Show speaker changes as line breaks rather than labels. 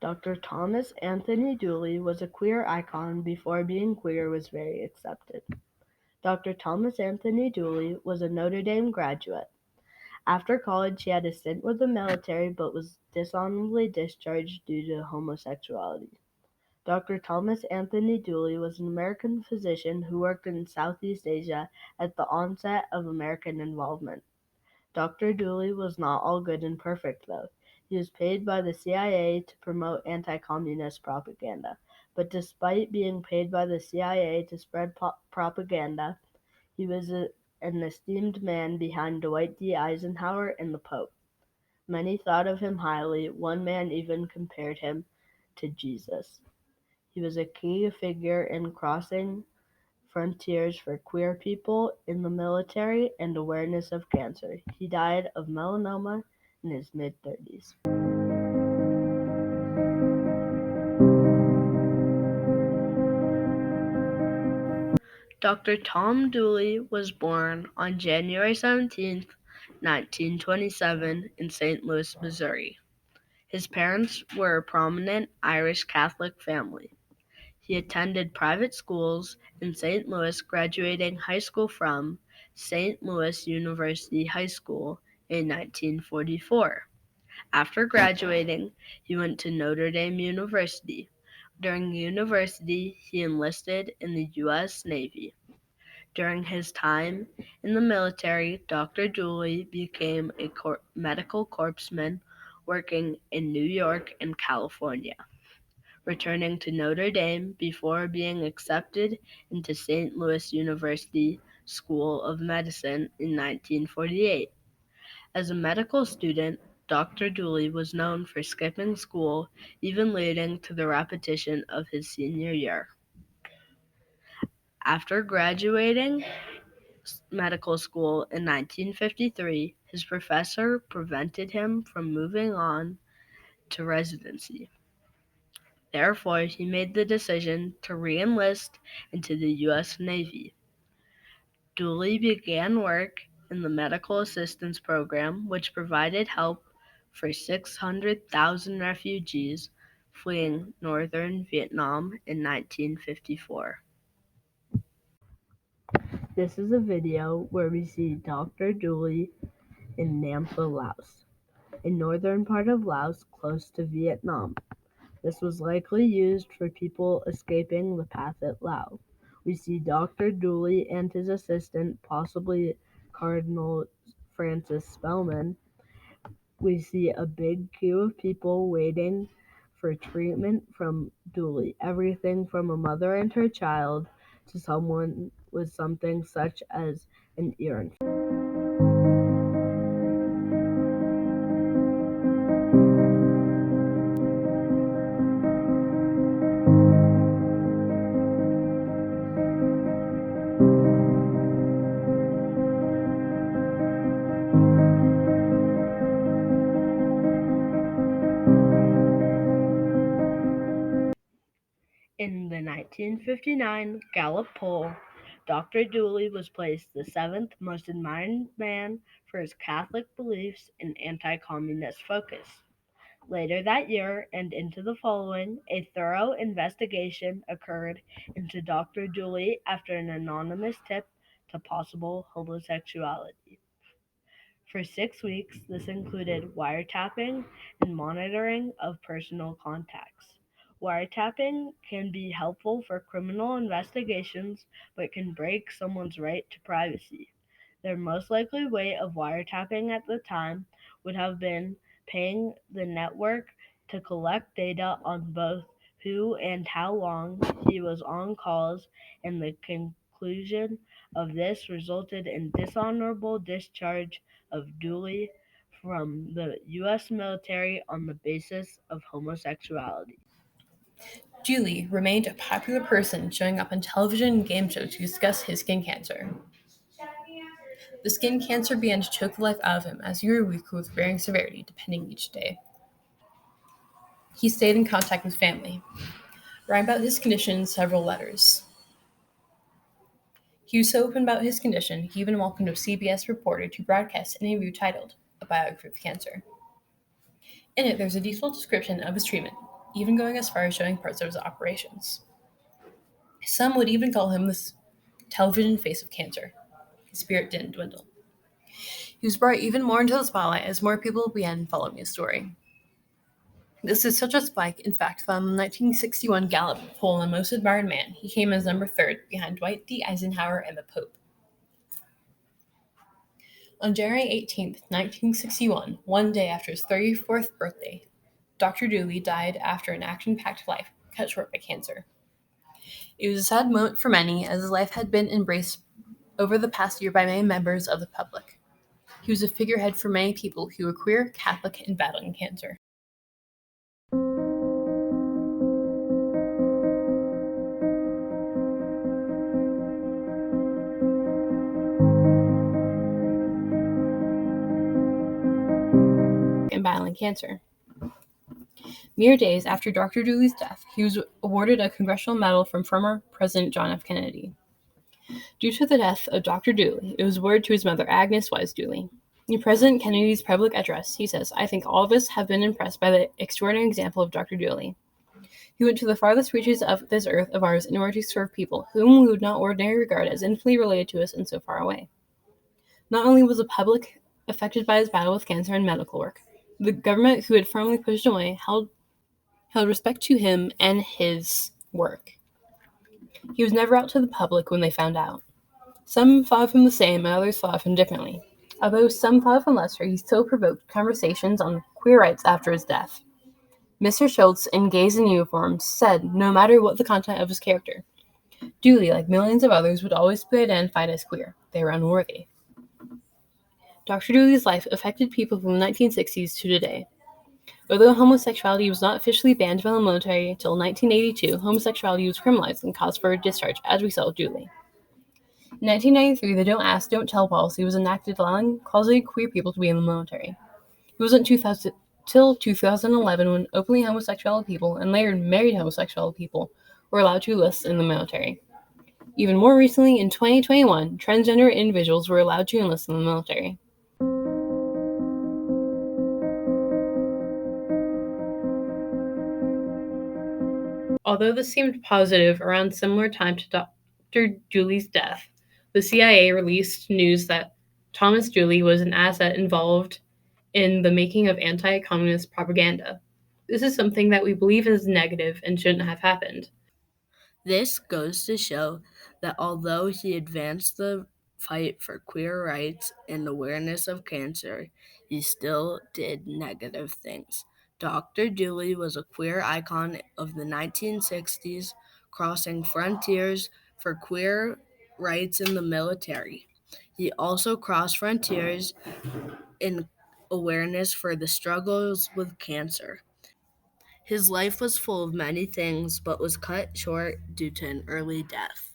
Dr. Thomas Anthony Dooley was a queer icon before being queer was very accepted. Dr. Thomas Anthony Dooley was a Notre Dame graduate. After college, he had a stint with the military but was dishonorably discharged due to homosexuality. Dr. Thomas Anthony Dooley was an American physician who worked in Southeast Asia at the onset of American involvement. Dr. Dooley was not all good and perfect, though. He was paid by the CIA to promote anti-communist propaganda. But despite being paid by the CIA to spread propaganda, he was an esteemed man behind Dwight D. Eisenhower and the Pope. Many thought of him highly. One man even compared him to Jesus. He was a key figure in crossing frontiers for queer people in the military and awareness of cancer. He died of melanoma in his mid-30s. Dr. Tom Dooley was born on January 17, 1927, in St. Louis, Missouri. His parents were a prominent Irish Catholic family. He attended private schools in St. Louis, graduating high school from St. Louis University High School in 1944. After graduating, he went to Notre Dame University. During university, he enlisted in the U.S. Navy. During his time in the military, Dr. Dooley became a medical corpsman working in New York and California, returning to Notre Dame before being accepted into St. Louis University School of Medicine in 1948. As a medical student, Dr. Dooley was known for skipping school, even leading to the repetition of his senior year. After graduating medical school in 1953, his professor prevented him from moving on to residency. Therefore, he made the decision to re-enlist into the U.S. Navy. Dooley began work in the Medical Assistance Program, which provided help for 600,000 refugees fleeing northern Vietnam in 1954. This is a video where we see Dr. Dooley in Nampa, Laos, a northern part of Laos close to Vietnam. This was likely used for people escaping the Pathet Lao. We see Dr. Dooley and his assistant, possibly Cardinal Francis Spellman. We see a big queue of people waiting for treatment from Dooley, everything from a mother and her child to someone with something such as an ear infection. In the 1959 Gallup poll, Dr. Dooley was placed the seventh most admired man for his Catholic beliefs and anti-communist focus. Later that year and into the following, a thorough investigation occurred into Dr. Dooley after an anonymous tip to possible homosexuality. For 6 weeks, this included wiretapping and monitoring of personal contacts. Wiretapping can be helpful for criminal investigations, but can break someone's right to privacy. Their most likely way of wiretapping at the time would have been paying the network to collect data on both who and how long he was on calls, and the conclusion of this resulted in dishonorable discharge of Dooley from the U.S. military on the basis of homosexuality.
Dooley remained a popular person, showing up on television and game shows to discuss his skin cancer. The skin cancer began to choke the life out of him as he grew weaker with varying severity depending each day. He stayed in contact with family, writing about his condition in several letters. He was so open about his condition, he even welcomed a CBS reporter to broadcast an interview titled A Biography of Cancer. In it, there's a detailed description of his treatment, even going as far as showing parts of his operations. Some would even call him the television face of cancer. His spirit didn't dwindle. He was brought even more into the spotlight as more people began following his story. This is such a spike, in fact, that on the 1961 Gallup poll on Most Admired Man, he came as number third, behind Dwight D. Eisenhower and the Pope. On January 18, 1961, one day after his 34th birthday, Dr. Dooley died after an action-packed life cut short by cancer. It was a sad moment for many, as his life had been embraced over the past year by many members of the public. He was a figurehead for many people who were queer, Catholic, and battling cancer. And battling cancer. Mere days after Dr. Dooley's death, he was awarded a Congressional Medal from former President John F. Kennedy. Due to the death of Dr. Dooley, it was awarded to his mother, Agnes Wise Dooley. In President Kennedy's public address, he says, "I think all of us have been impressed by the extraordinary example of Dr. Dooley. He went to the farthest reaches of this earth of ours in order to serve people whom we would not ordinarily regard as infinitely related to us and so far away." Not only was the public affected by his battle with cancer and medical work, the government, who had firmly pushed him away, held respect to him and his work. He was never out to the public when they found out. Some thought of him the same, and others thought of him differently. Although some thought of him lesser, he still provoked conversations on queer rights after his death. Mr. Schultz, in Gays in Uniform, said no matter what the content of his character, Dooley, like millions of others, would always be identified as queer. They were unworthy. Dr. Dooley's life affected people from the 1960s to today. Although homosexuality was not officially banned by the military until 1982, homosexuality was criminalized and cause for discharge, as we saw with Dooley. In 1993, the Don't Ask, Don't Tell policy was enacted, allowing closeted queer people to be in the military. It wasn't till 2011 when openly homosexual people and later married homosexual people were allowed to enlist in the military. Even more recently, in 2021, transgender individuals were allowed to enlist in the military. Although this seemed positive around similar time to Dr. Dooley's death, the CIA released news that Thomas Dooley was an asset involved in the making of anti-communist propaganda. This is something that we believe is negative and shouldn't have happened.
This goes to show that although he advanced the fight for queer rights and awareness of cancer, he still did negative things. Dr. Dooley was a queer icon of the 1960s, crossing frontiers for queer rights in the military. He also crossed frontiers in awareness for the struggles with cancer. His life was full of many things, but was cut short due to an early death.